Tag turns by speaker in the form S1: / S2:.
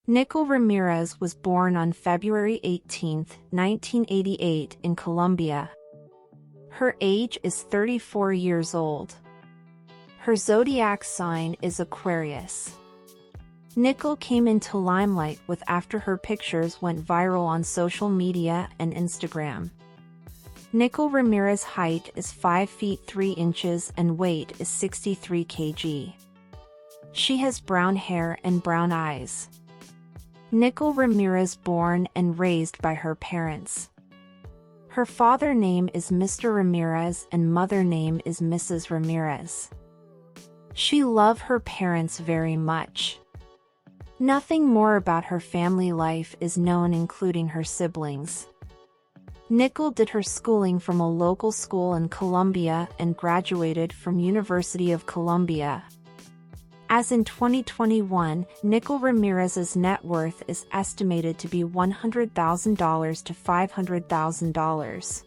S1: Nicol Ramirez was born on February 18, 1988 in Colombia. Her age is 34 years old. Her zodiac sign is Aquarius. Nicol came into limelight after her pictures went viral on social media and Instagram. Nicol Ramirez's height is 5 feet 3 inches and weight is 63 kg. She has brown hair and brown eyes. Nicol Ramirez born and raised by her parents. Her father name is Mr. Ramirez and mother name is Mrs. Ramirez. She loved her parents very much. Nothing more about her family life is known, including her siblings. Nicol did her schooling from a local school in Colombia and graduated from University of Colombia. As in 2021, Nicol Ramirez's net worth is estimated to be $100,000 to $500,000.